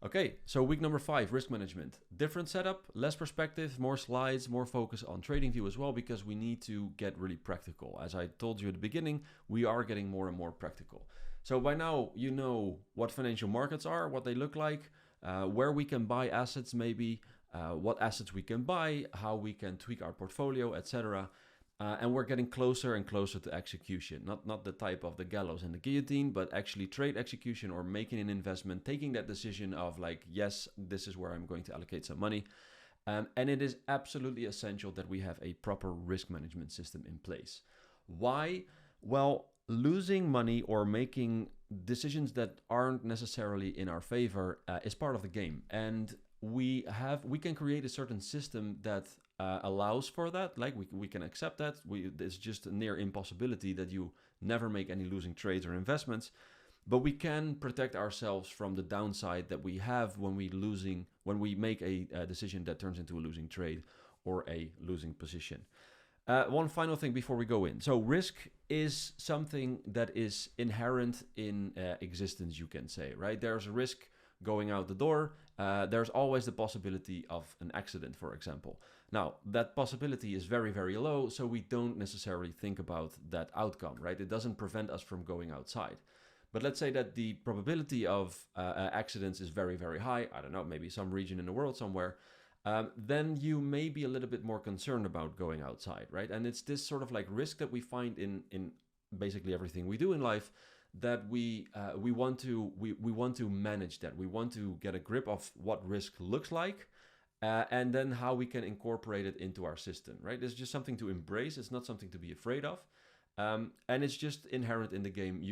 Okay, so week number 5, risk management. Different setup, less perspective, more slides, more focus on trading view as well, because we need to get really practical. As I told you at the beginning, we are getting more and more practical. So by now, you know what financial markets are, what they look like, where we can buy assets maybe, what assets we can buy, how we can tweak our portfolio, etc. And we're getting closer and closer to execution. Not the type of the gallows and the guillotine, but actually trade execution or making an investment, taking that decision of like, yes, this is where I'm going to allocate some money. And it is absolutely essential that we have a proper risk management system in place. Why? Well, losing money or making decisions that aren't necessarily in our favor is part of the game. And we can create a certain system that allows for that. Like we can accept that. It's just a near impossibility that you never make any losing trades or investments. But we can protect ourselves from the downside that we have when we make a decision that turns into a losing trade or a losing position. One final thing before we go in. So risk is something that is inherent in existence, you can say, right? There's a risk going out the door. There's always the possibility of an accident, for example. Now, that possibility is very, very low, so we don't necessarily think about that outcome, right? It doesn't prevent us from going outside. But let's say that the probability of accidents is very, very high. I don't know, maybe some region in the world somewhere. Then you may be a little bit more concerned about going outside, right? And it's this sort of like risk that we find in basically everything we do in life, that we want to manage that. We want to get a grip of what risk looks like, and then how we can incorporate it into our system, right? It's just something to embrace. It's not something to be afraid of, and it's just inherent in the game.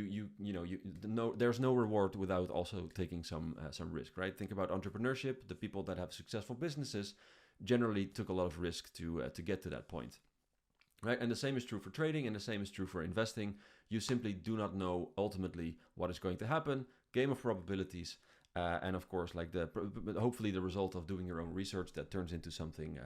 There's no reward without also taking some risk, right? Think about entrepreneurship. The people that have successful businesses generally took a lot of risk to get to that point. Right? And the same is true for trading, and the same is true for investing. You simply do not know ultimately what is going to happen. Game of probabilities, and of course, like hopefully the result of doing your own research that turns into something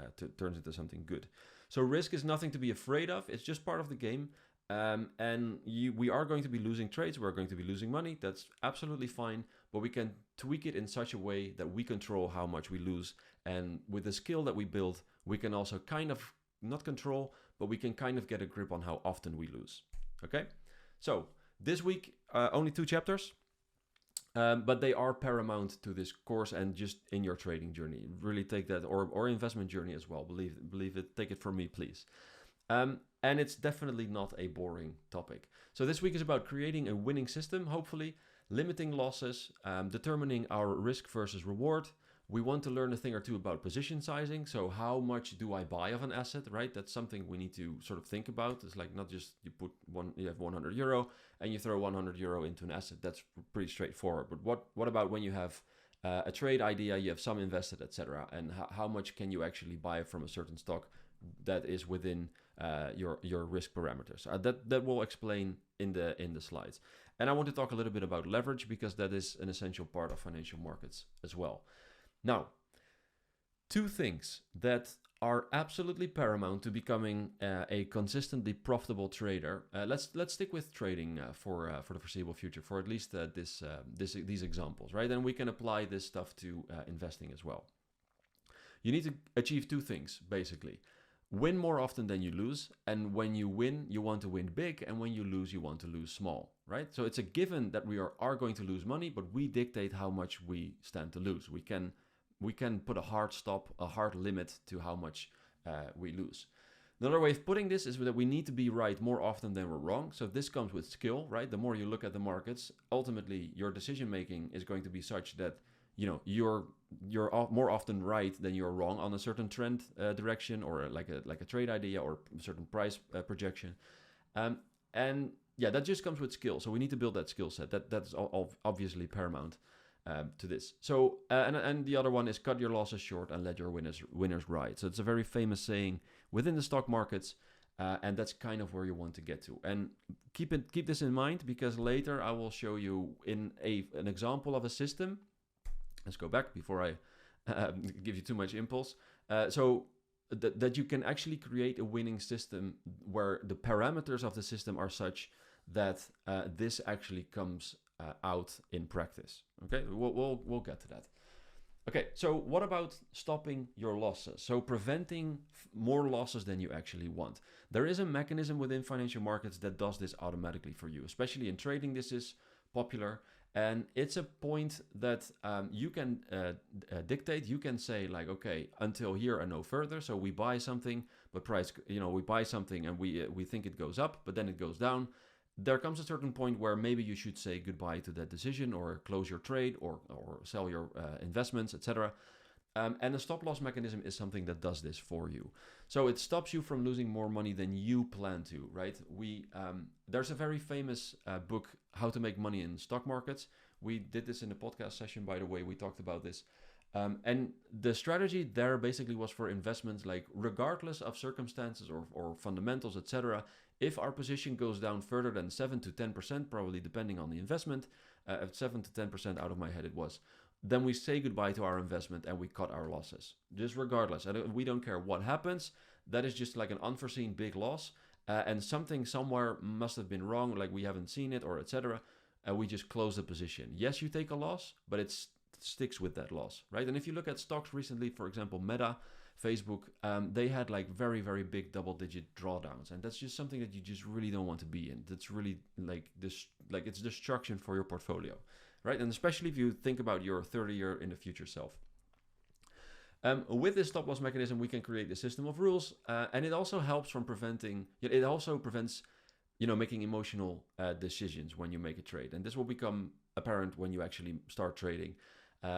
good. So risk is nothing to be afraid of. It's just part of the game. We are going to be losing trades. We're going to be losing money. That's absolutely fine. But we can tweak it in such a way that we control how much we lose. And with the skill that we build, we can also kind of not control, but we can kind of get a grip on how often we lose. Okay, so this week only 2 chapters, but they are paramount to this course and just in your trading journey. Really take that, or investment journey as well. Believe it. Take it from me, please. And it's definitely not a boring topic. So this week is about creating a winning system, hopefully, limiting losses, determining our risk versus reward. We want to learn a thing or two about position sizing. So how much do I buy of an asset, right? That's something we need to sort of think about. It's like not just you have 100 euro and you throw 100 euro into an asset. That's pretty straightforward. But what about when you have a trade idea, you have some invested, etc. And how much can you actually buy from a certain stock that is within your risk parameters? That will explain in the slides. And I want to talk a little bit about leverage, because that is an essential part of financial markets as well. Now, 2 things that are absolutely paramount to becoming a consistently profitable trader. Let's stick with trading for the foreseeable future, for at least these examples, right? And we can apply this stuff to investing as well. You need to achieve 2 things, basically. Win more often than you lose, and when you win, you want to win big, and when you lose, you want to lose small, right? So it's a given that we are going to lose money, but we dictate how much we stand to lose. We can put a hard stop, a hard limit to how much we lose. Another way of putting this is that we need to be right more often than we're wrong. So this comes with skill, right? The more you look at the markets, ultimately your decision making is going to be such that you're more often right than you're wrong on a certain trend direction, or like a trade idea or a certain price projection. And yeah, that just comes with skill. So we need to build that skill set. That's obviously paramount to this. So and the other one is cut your losses short and let your winners ride. So it's a very famous saying within the stock markets, and that's kind of where you want to get to. And keep this in mind, because later I will show you in an example of a system. Let's go back before I give you too much impulse. So that you can actually create a winning system where the parameters of the system are such that this actually comes out in practice. Okay, we'll get to that. Okay, so what about stopping your losses? So preventing more losses than you actually want. There is a mechanism within financial markets that does this automatically for you. Especially in trading, this is popular. And it's a point that you can dictate. You can say like, okay, until here and no further. So we buy something, but price, we buy something and we think it goes up, but then it goes down. There comes a certain point where maybe you should say goodbye to that decision or close your trade or sell your investments, etc. And a stop loss mechanism is something that does this for you. So it stops you from losing more money than you plan to, right? There's a very famous book, How to Make Money in Stock Markets. We did this in the podcast session, by the way. We talked about this. And the strategy there basically was for investments like regardless of circumstances or fundamentals, etc. If our position goes down further than 7 to 10%, probably depending on the investment, 7 to 10% out of my head it was, then we say goodbye to our investment and we cut our losses. Just regardless. And we don't care what happens. That is just like an unforeseen big loss. And something somewhere must have been wrong, like we haven't seen it or etc. And we just close the position. Yes, you take a loss, but it sticks with that loss, right? And if you look at stocks recently, for example, Meta, Facebook, they had like very, very big double-digit drawdowns, and that's just something that you just really don't want to be in. That's really like this, like it's destruction for your portfolio, right? And especially if you think about your 30-year in the future self. With this stop loss mechanism, we can create a system of rules, and it also helps from preventing. It also prevents, making emotional decisions when you make a trade, and this will become apparent when you actually start trading.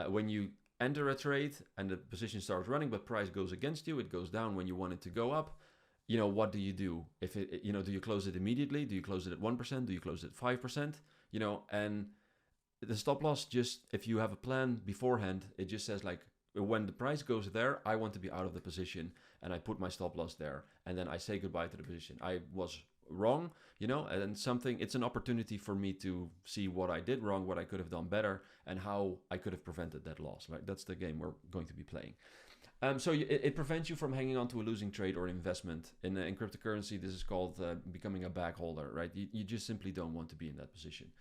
When you enter a trade and the position starts running, but price goes against you, it goes down when you want it to go up. What do you do? If it, do you close it immediately? Do you close it at 1%? Do you close it at 5%? And the stop loss, just if you have a plan beforehand, it just says like, when the price goes there, I want to be out of the position, and I put my stop loss there, and then I say goodbye to the position. I was wrong, and it's an opportunity for me to see what I did wrong, what I could have done better, and how I could have prevented that loss. Like that's the game we're going to be playing. So it prevents you from hanging on to a losing trade or investment. In cryptocurrency, this is called becoming a bag holder, right? You just simply don't want to be in that position.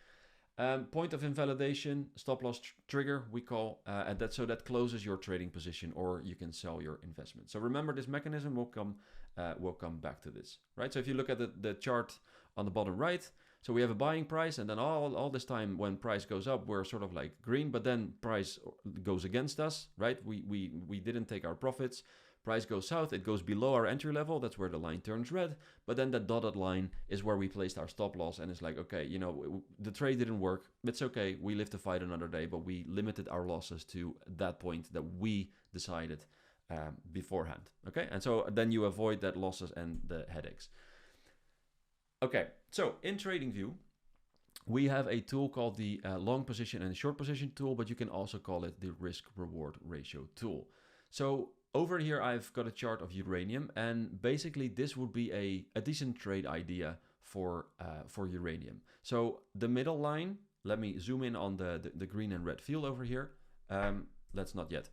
Point of invalidation, stop loss trigger, we call, and that closes your trading position, or you can sell your investment. So remember, this mechanism will come back to this, right? So if you look at the chart on the bottom right, so we have a buying price, and then all this time when price goes up, we're sort of like green, but then price goes against us, right? We didn't take our profits. Price goes south, it goes below our entry level, that's where the line turns red, but then that dotted line is where we placed our stop loss, and it's like, okay, the trade didn't work, it's okay, we live to fight another day, but we limited our losses to that point that we decided beforehand, okay? And so then you avoid that losses and the headaches. Okay, so in TradingView, we have a tool called the long position and short position tool, but you can also call it the risk reward ratio tool. So over here, I've got a chart of uranium, and basically this would be a decent trade idea for uranium. So the middle line, let me zoom in on the green and red field over here. Let's not yet.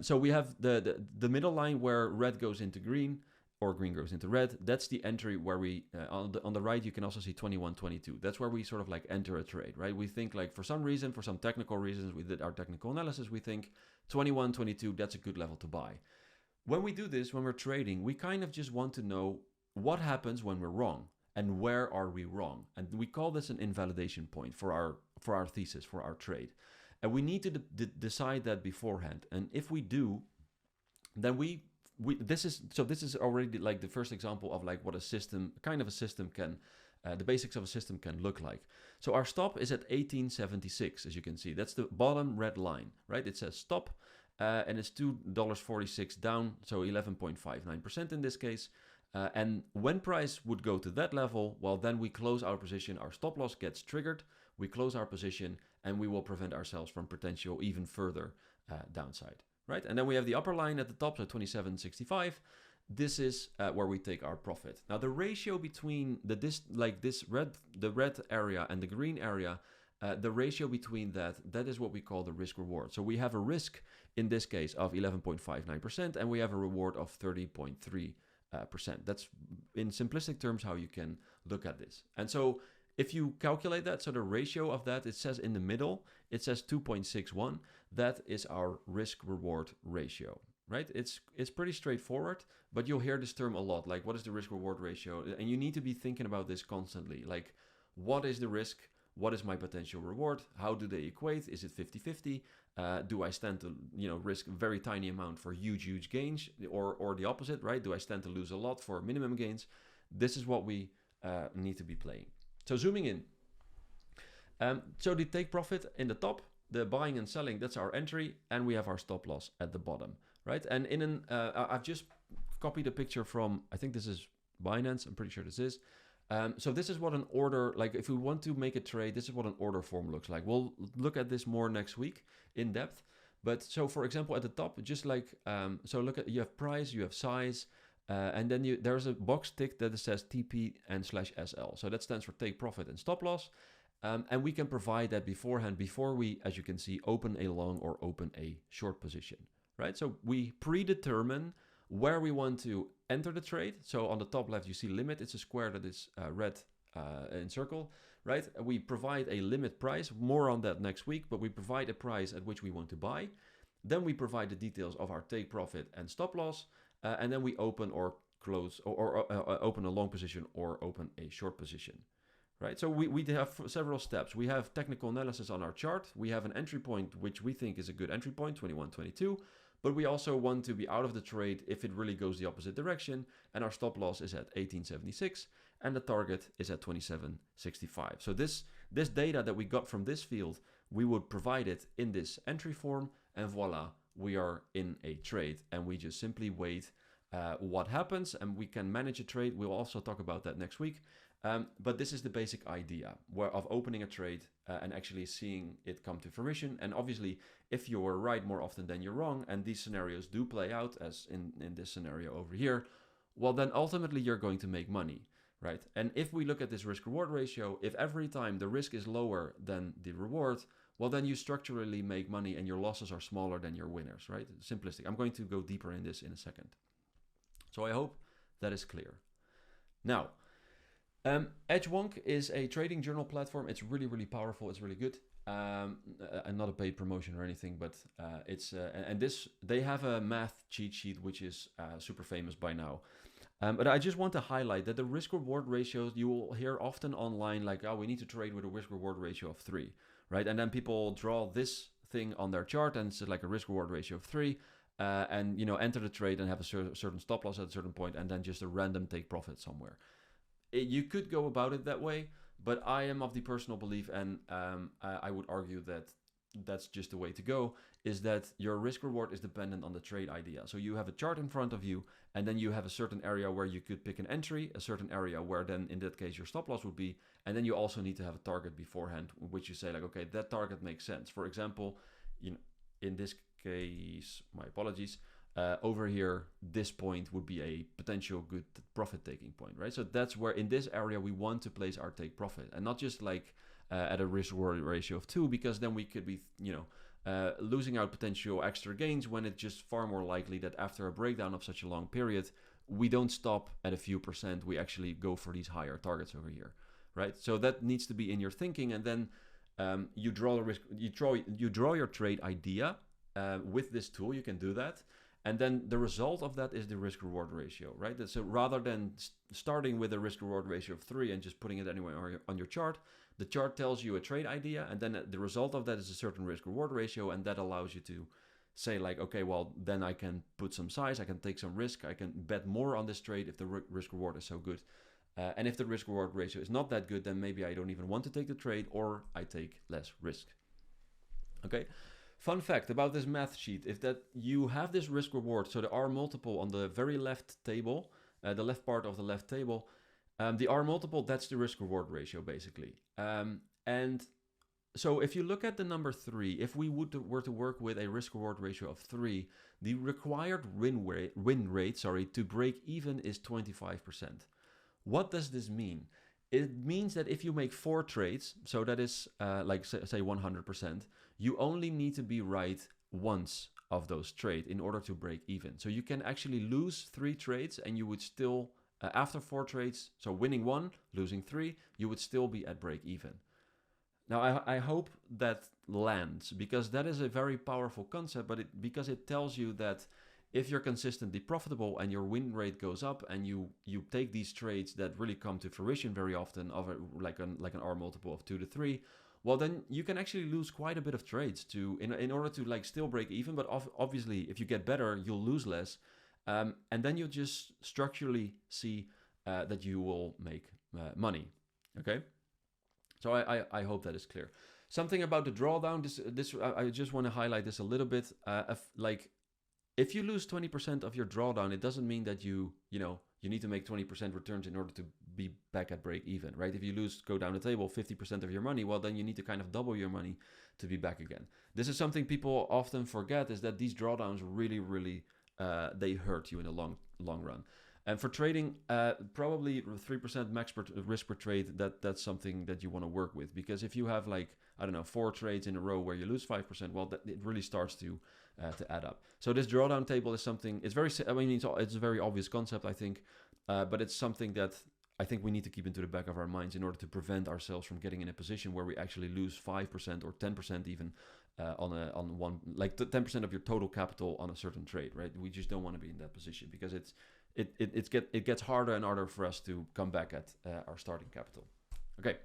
So we have the middle line where red goes into green, or green goes into red. That's the entry where we, on the right, you can also see 21.22. That's where we sort of like enter a trade, right? We think like for some reason, for some technical reasons, we did our technical analysis, we think 21.22, that's a good level to buy. When we do this, when we're trading, we kind of just want to know what happens when we're wrong and where are we wrong. And we call this an invalidation point for our thesis, for our trade. And we need to decide that beforehand. And if we do, then this is already like the first example of like what a system can, the basics of a system can look like. So our stop is at 1876, as you can see. That's the bottom red line, right? It says stop, and it's $2.46 down, so 11.59% in this case. And when price would go to that level, well, then we close our position. Our stop loss gets triggered. We close our position, and we will prevent ourselves from potential even further downside. Right, and then we have the upper line at the top, so 27.65. This is where we take our profit. Now the ratio between the red area and the green area, the ratio between that is what we call the risk reward. So we have a risk in this case of 11.59%, and we have a reward of 30.3%. That's in simplistic terms how you can look at this. And so If you calculate that, so the ratio of that, it says in the middle, it says 2.61. That is our risk-reward ratio, right? It's pretty straightforward, but you'll hear this term a lot. Like, what is the risk-reward ratio? And you need to be thinking about this constantly. Like, what is the risk? What is my potential reward? How do they equate? Is it 50-50? Do I stand to, risk a very tiny amount for huge gains, or the opposite, right? Do I stand to lose a lot for minimum gains? This is what we need to be playing. So zooming in. So the take profit in the top, the buying and selling, that's our entry, and we have our stop loss at the bottom, right? And I've just copied a picture from, I think this is Binance, I'm pretty sure this is. So this is what an order, like if we want to make a trade, this is what an order form looks like. We'll look at this more next week in depth. But so for example, at the top, just like, so look at, you have price, you have size, and then there's a box tick that says TP and /SL. So that stands for take profit and stop loss. And we can provide that beforehand before we, as you can see, open a long or open a short position, right? So we predetermine where we want to enter the trade. So on the top left, you see limit. It's a square that is red in circle, right? We provide a limit price. More on that next week, but we provide a price at which we want to buy. Then we provide the details of our take profit and stop loss. And then we open or close or open a long position or open a short position, right? So we have several steps. We have technical analysis on our chart. We have an entry point, which we think is a good entry point, 21.22. But we also want to be out of the trade if it really goes the opposite direction. And our stop loss is at 18.76 and the target is at 27.65. So this data that we got from this field, we would provide it in this entry form, and voila, we are in a trade. And we just simply wait what happens, and we can manage a trade. We'll also talk about that next week. But this is the basic idea of opening a trade and actually seeing it come to fruition. And obviously, if you are right more often than you're wrong, and these scenarios do play out as in this scenario over here, well, then ultimately you're going to make money, right? And if we look at this risk-reward ratio, if every time the risk is lower than the reward, well, then you structurally make money and your losses are smaller than your winners, right? Simplistic. I'm going to go deeper in this in a second. So I hope that is clear. Now, Edgewonk is a trading journal platform. It's really, really powerful. It's really good. And not a paid promotion or anything, but they have a math cheat sheet, which is super famous by now. But I just want to highlight that the risk-reward ratios, you will hear often online, like, oh, we need to trade with a risk-reward ratio of 3, right? And then people draw this thing on their chart and it's like a risk-reward ratio of 3. And enter the trade and have a certain stop loss at a certain point, and then just a random take profit somewhere. You could go about it that way, but I am of the personal belief, and I would argue that that's just the way to go, is that your risk reward is dependent on the trade idea. So you have a chart in front of you, and then you have a certain area where you could pick an entry, a certain area where then in that case your stop loss would be, and then you also need to have a target beforehand, which you say like, okay, that target makes sense. For example, in this case, my apologies, over here, this point would be a potential good profit taking point, right? So that's where in this area we want to place our take profit, and not just like at a risk reward ratio of 2, because then we could be, losing out potential extra gains, when it's just far more likely that after a breakdown of such a long period, we don't stop at a few percent, we actually go for these higher targets over here, right? So that needs to be in your thinking, and then you draw the risk, you draw your trade idea. With this tool, you can do that. And then the result of that is the risk-reward ratio, right? So rather than starting with a risk-reward ratio of 3 and just putting it anywhere on your chart, the chart tells you a trade idea, and then the result of that is a certain risk-reward ratio, and that allows you to say like, okay, well, then I can put some size, I can take some risk, I can bet more on this trade if the risk-reward is so good. And if the risk-reward ratio is not that good, then maybe I don't even want to take the trade, or I take less risk. Okay. Fun fact about this math sheet is that you have this risk reward. So the R multiple on the very left table, the left part of the left table, the R multiple, that's the risk reward ratio basically. And so if you look at the number 3, if we were to work with a risk reward ratio of 3, the required win rate, to break even is 25%. What does this mean? It means that if you make 4 trades, so that is like say 100%, you only need to be right once of those trades in order to break even. So you can actually lose 3 trades and you would still after 4 trades, so winning 1, losing 3, you would still be at break even. Now, I hope that lands, because that is a very powerful concept, but because it tells you that if you're consistently profitable and your win rate goes up, and you take these trades that really come to fruition very often, of like an R multiple of 2 to 3, well, then you can actually lose quite a bit of trades in order to like still break even. But obviously, if you get better, you'll lose less, and then you just structurally see that you will make money. Okay. So I hope that is clear. Something about the drawdown. I just want to highlight this a little bit. If you lose 20% of your drawdown, it doesn't mean that you need to make 20% returns in order to be back at break even, right? If you go down the table 50% of your money, well, then you need to kind of double your money to be back again. This is something people often forget, is that these drawdowns really, really, they hurt you in the long run. And for trading, probably 3% max risk per trade, that's something that you want to work with. Because if you have 4 trades in a row where you lose 5%, well, it really starts to add up. So this drawdown table is something, it's a very obvious concept, I think, but it's something that I think we need to keep into the back of our minds in order to prevent ourselves from getting in a position where we actually lose 5% or 10% even on one, 10% of your total capital on a certain trade, right? We just don't want to be in that position, because it gets harder and harder for us to come back at our starting capital. Okay.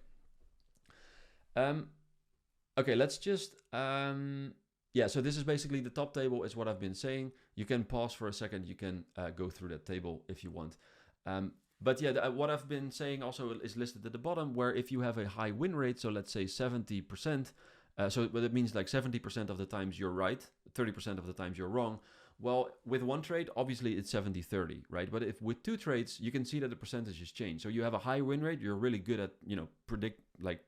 Okay, let's just so this is basically the top table is what I've been saying. You can pause for a second. You can go through that table if you want. But yeah, what I've been saying also is listed at the bottom, where if you have a high win rate, so let's say 70%, but it means like 70% of the times you're right, 30% of the times you're wrong. Well, with one trade, obviously it's 70-30, right? But if with 2 trades, you can see that the percentages change. So you have a high win rate, you're really good at,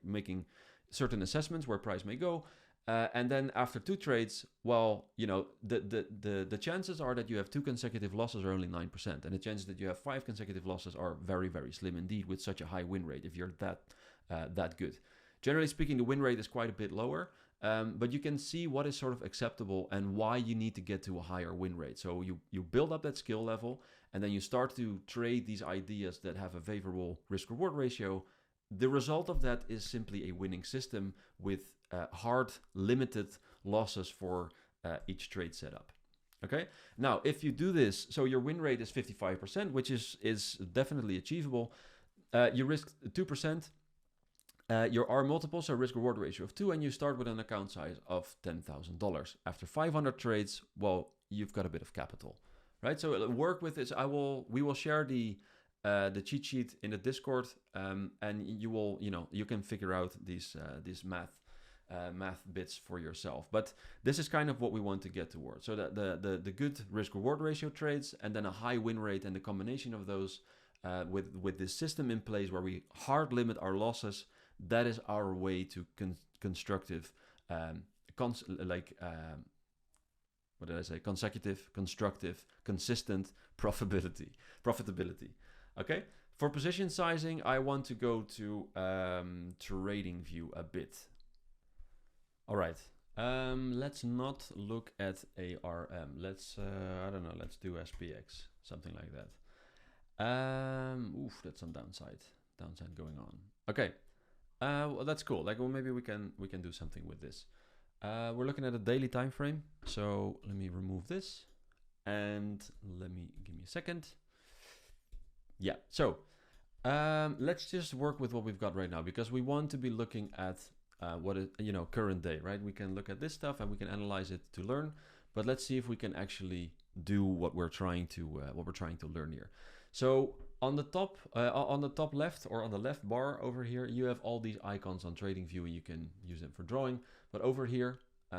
making certain assessments where price may go. And then after 2 trades, well, the chances are that you have 2 consecutive losses are only 9%. And the chances that you have 5 consecutive losses are very, very slim indeed with such a high win rate, if you're that good. Generally speaking, the win rate is quite a bit lower. But you can see what is sort of acceptable and why you need to get to a higher win rate. So you build up that skill level, and then you start to trade these ideas that have a favorable risk-reward ratio. The result of that is simply a winning system with hard, limited losses for each trade setup. Okay. Now, if you do this, so your win rate is 55%, which is definitely achievable. You risk 2%. Your R multiple, so risk reward ratio of 2, and you start with an account size of $10,000. After 500 trades, well, you've got a bit of capital, right? So work with this. We will share the cheat sheet in the Discord, and you can figure out these math bits for yourself. But this is kind of what we want to get towards. So that the good risk reward ratio trades, and then a high win rate, and the combination of those with this system in place where we hard limit our losses. That is our way to constructive, consecutive, constructive, consistent profitability. Okay. For position sizing, I want to go to trading view a bit. All right. Let's not look at ARM. Let's let's do SPX, something like that. That's some downside going on. Okay. Well, that's cool. Maybe we can do something with this. We're looking at a daily time frame. So let me remove this, and give me a second. Yeah. So let's just work with what we've got right now, because we want to be looking at what is current day, right? We can look at this stuff and we can analyze it to learn, but let's see if we can actually do what we're trying to learn here. So on the top left, or on the left bar over here, you have all these icons on TradingView, and you can use them for drawing. But over here,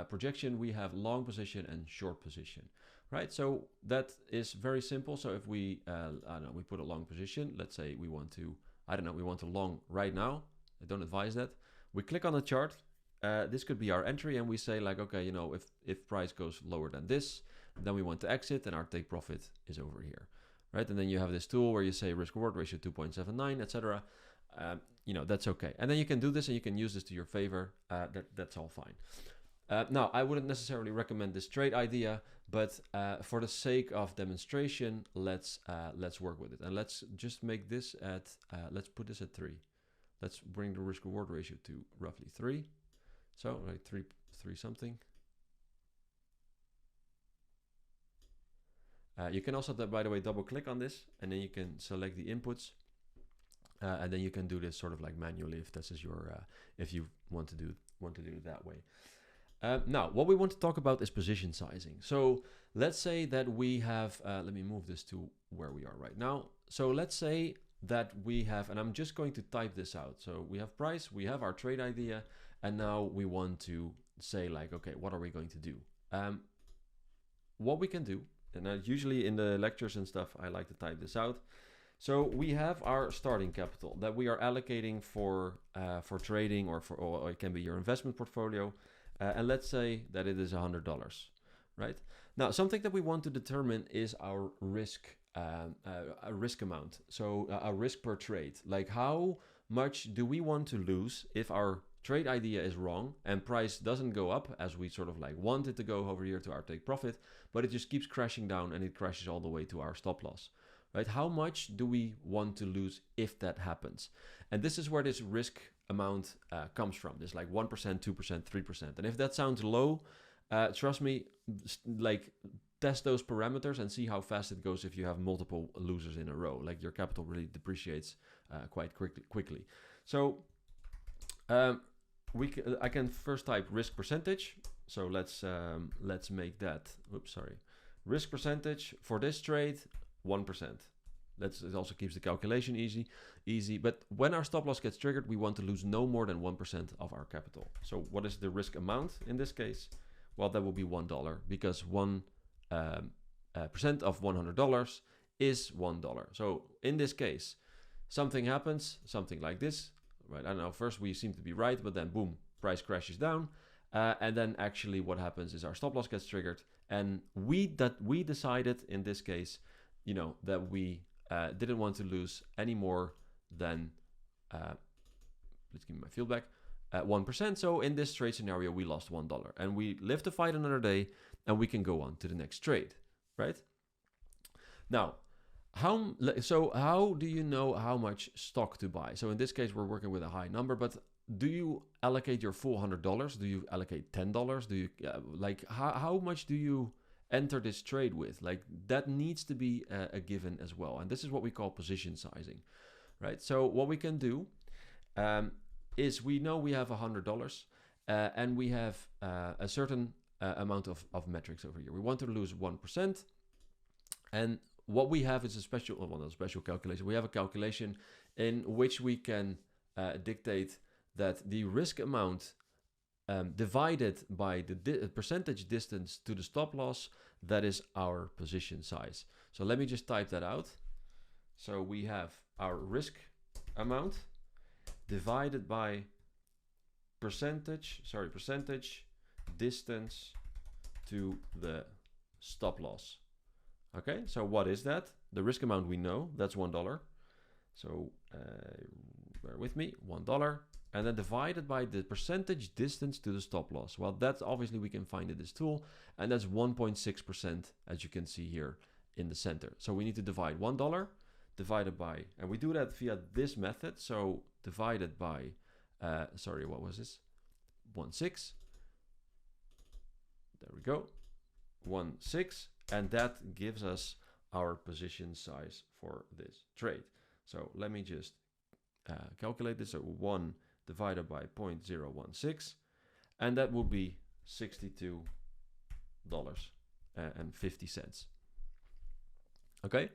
projection, we have long position and short position, right? So that is very simple. So if we we put a long position, let's say we want to long right now. I don't advise that. We click on the chart. This could be our entry, and we say okay, if price goes lower than this, then we want to exit, and our take profit is over here. Right, and then you have this tool where you say risk reward ratio 2.79, etc. That's okay. And then you can do this, and you can use this to your favor. That's all fine. Now, I wouldn't necessarily recommend this trade idea, but for the sake of demonstration, let's work with it. And let's just make this at, let's put this at 3. Let's bring the risk reward ratio to roughly 3. So like 3 something. You can also, by the way, double click on this, and then you can select the inputs, and then you can do this sort of like manually if this is your, if you want to do it that way. Now, what we want to talk about is position sizing. So let's say that we have, let me move this to where we are right now. So let's say that we have, and I'm just going to type this out. So we have price, we have our trade idea, and now we want to say like, okay, what are we going to do? What we can do, and usually in the lectures and stuff, I like to type this out. So we have our starting capital that we are allocating for trading, or it can be your investment portfolio. And let's say that it is $100, right? Now, something that we want to determine is our risk, a risk amount. So a risk per trade, like how much do we want to lose if our trade idea is wrong and price doesn't go up as we sort of like want it to go over here to our take profit, but it just keeps crashing down and it crashes all the way to our stop loss, right? How much do we want to lose if that happens? And this is where this risk amount comes from. This like 1%, 2%, 3%. And if that sounds low, trust me, like test those parameters and see how fast it goes if you have multiple losers in a row. Like your capital really depreciates quite quickly. So I can first type risk percentage. So let's make that, oops, sorry. Risk percentage for this trade, 1%. It also keeps the calculation easy. But when our stop loss gets triggered, we want to lose no more than 1% of our capital. So what is the risk amount in this case? Well, that will be $1 because 1% of $100 is $1. So in this case, something happens, something like this, right? I don't know, first we seem to be right, but then boom, price crashes down. And then actually what happens is our stop loss gets triggered. And we decided in this case, you know, that we didn't want to lose any more than, let's give me my field back, 1%. So in this trade scenario, we lost $1 and we live to fight another day and we can go on to the next trade, right? Now, how do you know how much stock to buy? So in this case, we're working with a high number, but do you allocate your full $100? Do you allocate $10? Do you, like, how much do you enter this trade with? Like that needs to be a given as well. And this is what we call position sizing, right? So what we can do is we know we have $100 and we have a certain amount of metrics over here. We want to lose 1%. And what we have is a special, well, not a special calculation. We have a calculation in which we can dictate that the risk amount divided by the percentage distance to the stop loss, that is our position size. So let me just type that out. So we have our risk amount divided by percentage distance to the stop loss. Okay, so what is that? The risk amount we know, that's $1. So bear with me, $1. And then divided by the percentage distance to the stop loss. Well, that's obviously we can find in this tool, and that's 1.6%, as you can see here in the center. So we need to divide $1 divided by, and we do that via this method. So divided by, sorry, what was this? 1.6. There we go, 1.6, and that gives us our position size for this trade. So let me just calculate this. So 1 divided by 0.016, and that will be $62.50. Okay,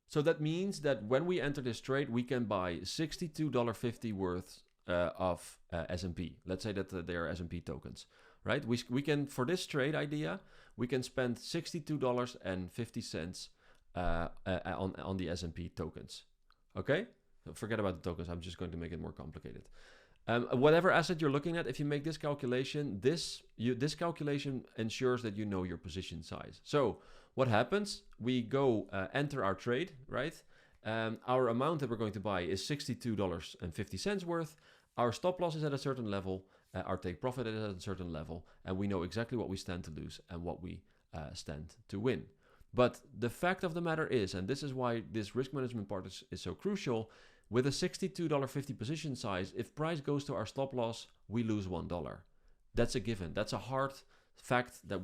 so that means that when we enter this trade, we can buy $62.50 worth of S&P. Let's say that they are S&P tokens, right? We can, for this trade idea, we can spend $62.50 on the S&P tokens. Okay, so forget about the tokens. I'm just going to make it more complicated. Whatever asset you're looking at, if you make this calculation, this calculation ensures that you know your position size. So what happens? We go enter our trade, right? Our amount that we're going to buy is $62.50 worth. Our stop loss is at a certain level, our take profit is at a certain level, and we know exactly what we stand to lose and what we stand to win. But the fact of the matter is, and this is why this risk management part is so crucial, with a $62.50 position size, if price goes to our stop loss, we lose $1. That's a given. That's a hard fact that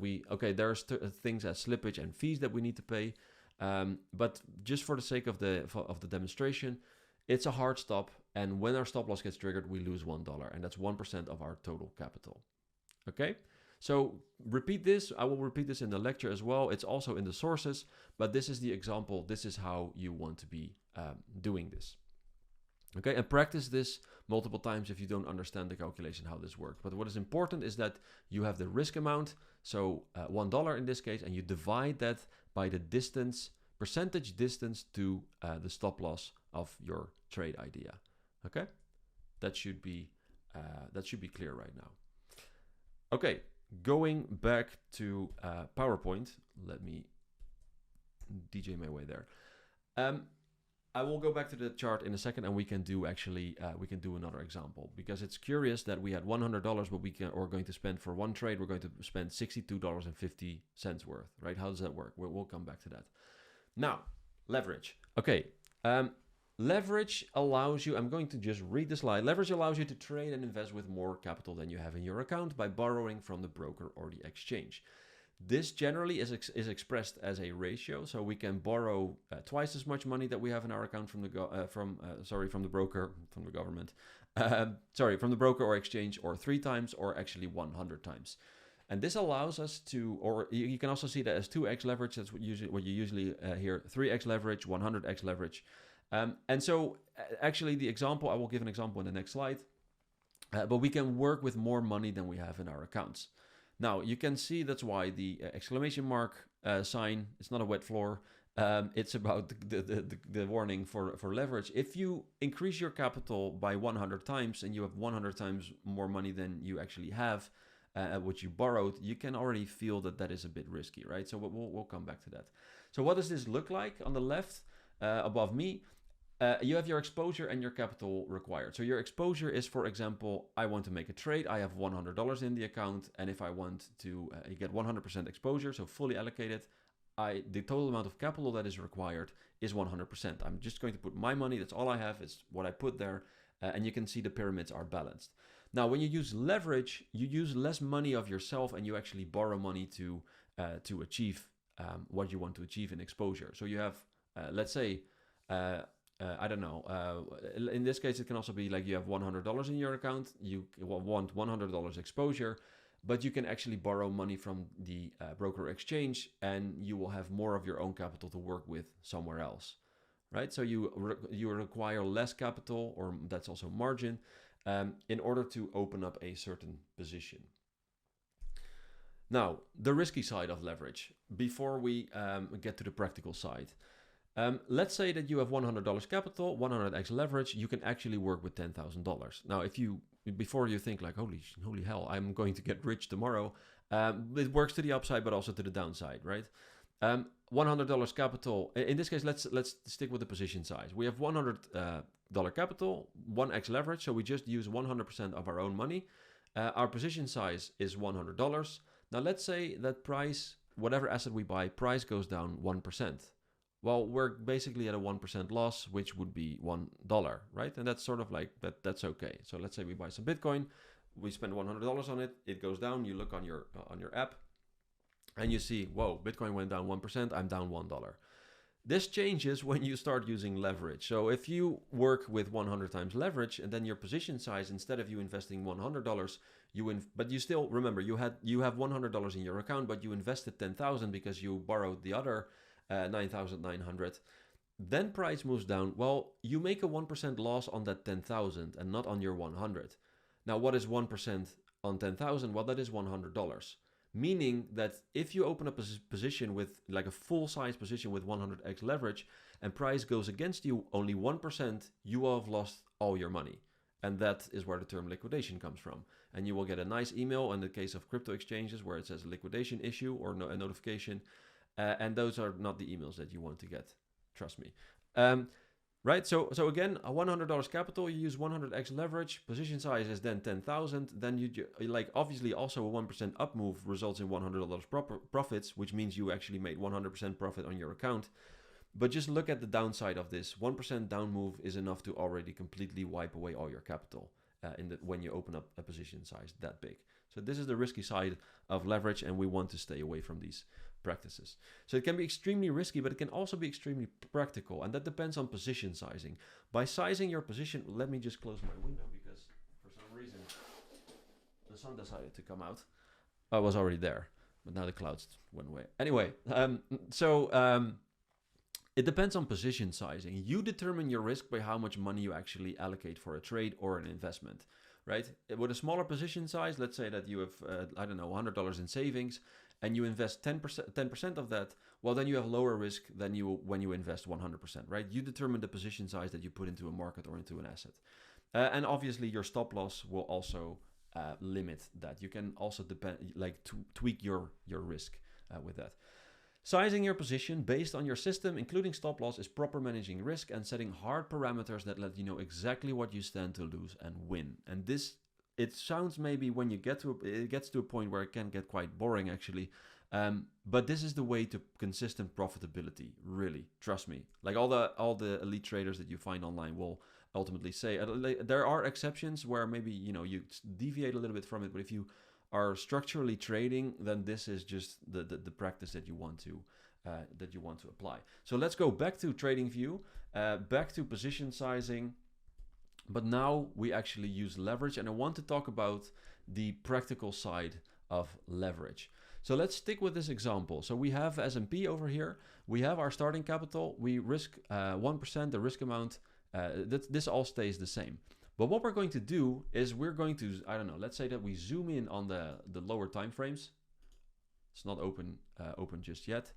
there's things as slippage and fees that we need to pay. But just for the sake of the demonstration, it's a hard stop. And when our stop loss gets triggered, we lose $1. And that's 1% of our total capital. Okay? So repeat this. I will repeat this in the lecture as well. It's also in the sources. But this is the example. This is how you want to be doing this. Okay, and practice this multiple times if you don't understand the calculation, how this works. But what is important is that you have the risk amount, so $1 in this case, and you divide that by the distance, percentage distance to the stop loss of your trade idea. Okay, that should be clear right now. Okay, going back to PowerPoint. Let me DJ my way there. I will go back to the chart in a second, and we can do another example, because it's curious that we had $100, but we're going to spend for one trade, we're going to spend $62.50 worth, right? How does that work? We'll come back to that. Now, leverage. Okay, leverage allows you, I'm going to just read the slide. Leverage allows you to trade and invest with more capital than you have in your account by borrowing from the broker or the exchange. This generally is expressed as a ratio, so we can borrow twice as much money that we have in our account from the broker, from the government, from the broker or exchange, or 3 times, or actually 100 times. And this allows us to, or you can also see that as 2x leverage. That's what you usually hear. 3x leverage, 100x leverage. And so actually the example, I will give an example in the next slide, but we can work with more money than we have in our accounts. Now, you can see that's why the exclamation mark sign, it's not a wet floor. It's about the warning for leverage. If you increase your capital by 100 times and you have 100 times more money than you actually have, what you borrowed, you can already feel that is a bit risky, right? So we'll come back to that. So what does this look like? On the left, above me, you have your exposure and your capital required. So your exposure is, for example, I want to make a trade. I have $100 in the account, and if I want to get 100% exposure, so fully allocated, the total amount of capital that is required is 100%. I'm just going to put my money. That's all I have. It's what I put there, and you can see the pyramids are balanced. Now, when you use leverage, you use less money of yourself, and you actually borrow money to achieve what you want to achieve in exposure. So you have, let's say, I don't know, in this case, it can also be like you have $100 in your account, you want $100 exposure, but you can actually borrow money from the broker exchange, and you will have more of your own capital to work with somewhere else, right? So you require less capital, or that's also margin, in order to open up a certain position. Now, the risky side of leverage, before we get to the practical side. Let's say that you have $100 capital, 100x leverage, you can actually work with $10,000. Now, before you think like, holy hell, I'm going to get rich tomorrow, it works to the upside, but also to the downside, right? $100 capital, in this case, let's stick with the position size. We have $100 capital, 1x leverage, so we just use 100% of our own money. Our position size is $100. Now, let's say that price, whatever asset we buy, price goes down 1%. Well, we're basically at a 1% loss, which would be $1, right? And that's sort of like, that's okay. So let's say we buy some Bitcoin, we spend $100 on it, it goes down, you look on your app, and you see, whoa, Bitcoin went down 1%, I'm down $1. This changes when you start using leverage. So if you work with 100 times leverage, and then your position size, instead of you investing $100, but you still, remember, you have $100 in your account, but you invested $10,000 because you borrowed the other 9,900, then price moves down. Well, you make a 1% loss on that 10,000 and not on your 100. Now, what is 1% on 10,000? Well, that is $100. Meaning that if you open up a position with like a full size position with 100x leverage and price goes against you only 1%, you will have lost all your money. And that is where the term liquidation comes from. And you will get a nice email in the case of crypto exchanges where it says liquidation issue or a notification. And those are not the emails that you want to get. Trust me. right? So again, a $100 capital, you use 100x leverage, position size is then 10,000. Then like obviously also a 1% up move results in $100 profits, which means you actually made 100% profit on your account. But just look at the downside of this. 1% down move is enough to already completely wipe away all your capital when you open up a position size that big. So this is the risky side of leverage, and we want to stay away from these practices. So it can be extremely risky, but it can also be extremely practical, and that depends on position sizing. By sizing your position, let me just close my window because for some reason the sun decided to come out. I was already there, but now the clouds went away. Anyway, it depends on position sizing. You determine your risk by how much money you actually allocate for a trade or an investment, right? With a smaller position size, let's say that you have, $100 in savings, and you invest 10% of that, well, then you have lower risk than when you invest 100%, right? You determine the position size that you put into a market or into an asset. And obviously your stop loss will also limit that. You can also tweak your risk with that. Sizing your position based on your system, including stop loss, is proper managing risk and setting hard parameters that let you know exactly what you stand to lose and win. And this, it sounds maybe when you it gets to a point where it can get quite boring actually, but this is the way to consistent profitability. Really, trust me. Like all the elite traders that you find online will ultimately say there are exceptions where maybe you deviate a little bit from it, but if you are structurally trading, then this is just the practice that you want to apply. So let's go back to TradingView, back to position sizing, but now we actually use leverage, and I want to talk about the practical side of leverage. So let's stick with this example. So we have S&P over here. We have our starting capital. We risk 1%. The risk amount. This all stays the same. But what we're going to do is we're going to, let's say that we zoom in on the lower time frames. It's not open just yet.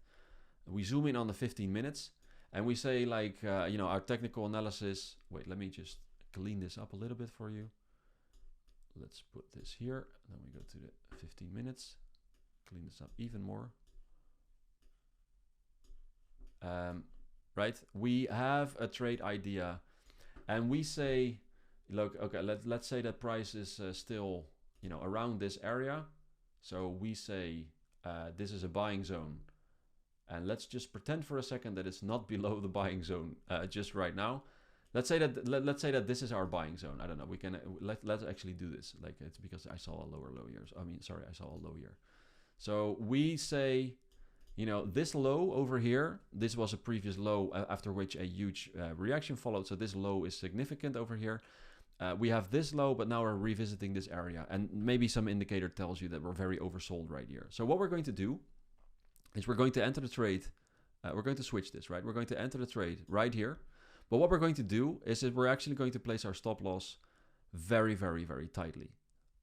We zoom in on the 15 minutes and we say our technical analysis. Wait, let me just clean this up a little bit for you. Let's put this here. Then we go to the 15 minutes. Clean this up even more. Right, we have a trade idea and we say, look, okay, let's say that price is still, around this area. So we say this is a buying zone, and let's just pretend for a second that it's not below the buying zone just right now. Let's say that this is our buying zone. I don't know. We can let's actually do this. Like it's because I saw a lower low here. I saw a low here. So we say, this low over here, this was a previous low after which a huge reaction followed. So this low is significant over here. We have this low, but now we're revisiting this area, and maybe some indicator tells you that we're very oversold right here. So what we're going to do is we're going to enter the trade. We're going to switch this, right? We're going to enter the trade right here. But what we're going to do is that we're actually going to place our stop loss very, very, very tightly.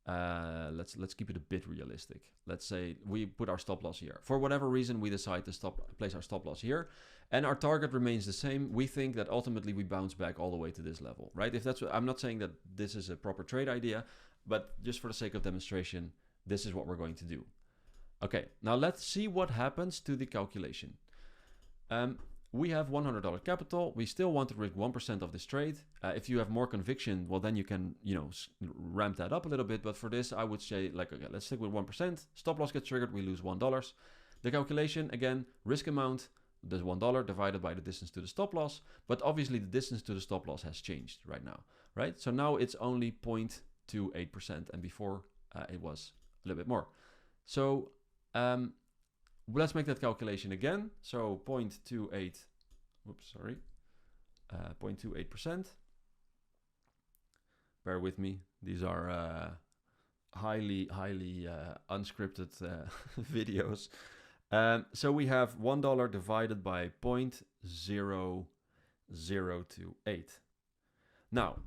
Let's keep it a bit realistic. Let's say we put our stop loss here. For whatever reason, we decide to place our stop loss here, and our target remains the same. We think that ultimately we bounce back all the way to this level, right? If that's what, I'm not saying that this is a proper trade idea, but just for the sake of demonstration, this is what we're going to do. Okay, now let's see what happens to the calculation. We have $100 capital. We still want to risk 1% of this trade. If you have more conviction, well, then you can, ramp that up a little bit. But for this, I would say, okay, let's stick with 1%. Stop loss gets triggered. We lose $1. The calculation, again, risk amount, there's $1 divided by the distance to the stop loss. But obviously, the distance to the stop loss has changed right now, right? So now it's only 0.28%. And before, it was a little bit more. So let's make that calculation again. So 0.28%. Bear with me. These are highly unscripted videos. So we have $1 divided by 0.0028. Now,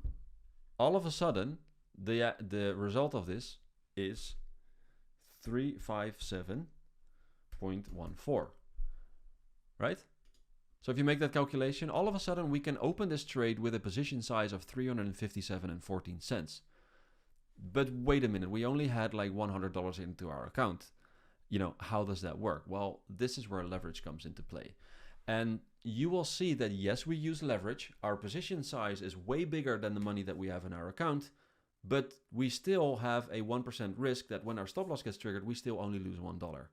all of a sudden, the result of this is 357.14, right? So if you make that calculation, all of a sudden we can open this trade with a position size of 357.14 cents. But wait a minute, we only had like $100 into our account. How does that work? Well, this is where leverage comes into play. And you will see that yes, we use leverage. Our position size is way bigger than the money that we have in our account, but we still have a 1% risk that when our stop loss gets triggered, we still only lose $1,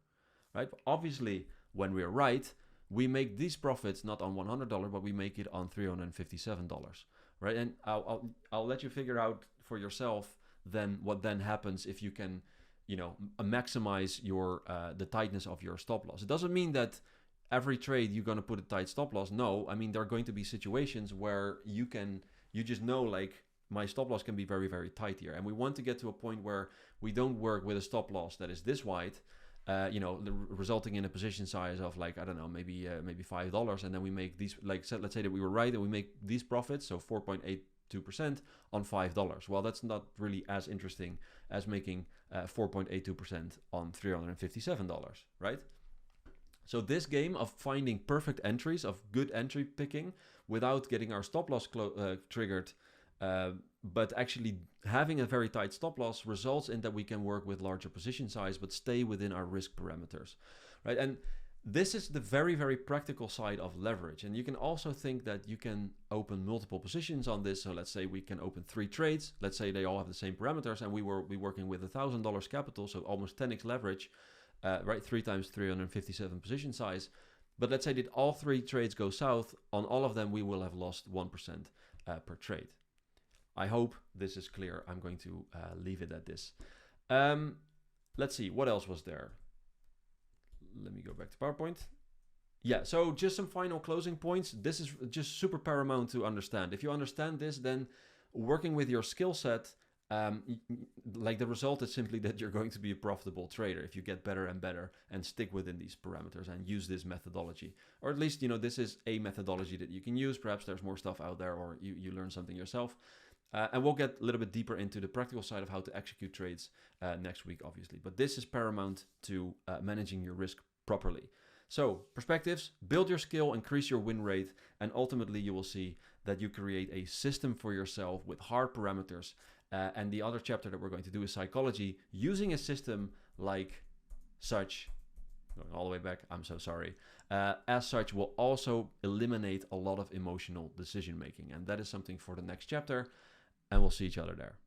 right? Obviously, when we're right, we make these profits not on $100, but we make it on $357, right? And I'll let you figure out for yourself then what then happens if you can, maximize your the tightness of your stop loss. It doesn't mean that every trade you're going to put a tight stop loss. No, I mean, there are going to be situations where you just know, like, my stop loss can be very, very tight here. And we want to get to a point where we don't work with a stop loss that is this wide, resulting in a position size of, like, I don't know, maybe $5. And then we make these, like, let's say that we were right and we make these profits, so 4.82% on $5. Well, that's not really as interesting as making 4.82% on $357, right? So this game of finding perfect entries, of good entry picking without getting our stop loss triggered, but actually having a very tight stop loss, results in that we can work with larger position size but stay within our risk parameters, right? And this is the very, very practical side of leverage. And you can also think that you can open multiple positions on this. So let's say we can open 3 trades. Let's say they all have the same parameters, and we will be working with $1,000 capital, so almost 10x leverage, right? 3 times 357 position size. But let's say that all 3 trades go south. On all of them, we will have lost 1% per trade. I hope this is clear. I'm going to leave it at this. Let's see, what else was there? Let me go back to PowerPoint. Yeah, so just some final closing points. This is just super paramount to understand. If you understand this, then working with your skill set, like, the result is simply that you're going to be a profitable trader if you get better and better and stick within these parameters and use this methodology. Or at least, this is a methodology that you can use. Perhaps there's more stuff out there, or you learn something yourself. And we'll get a little bit deeper into the practical side of how to execute trades next week, obviously. But this is paramount to managing your risk properly. So, perspectives, build your skill, increase your win rate, and ultimately you will see that you create a system for yourself with hard parameters. And the other chapter that we're going to do is psychology. Using a system like such, going all the way back, I'm so sorry, as such will also eliminate a lot of emotional decision making. And that is something for the next chapter. And we'll see each other there.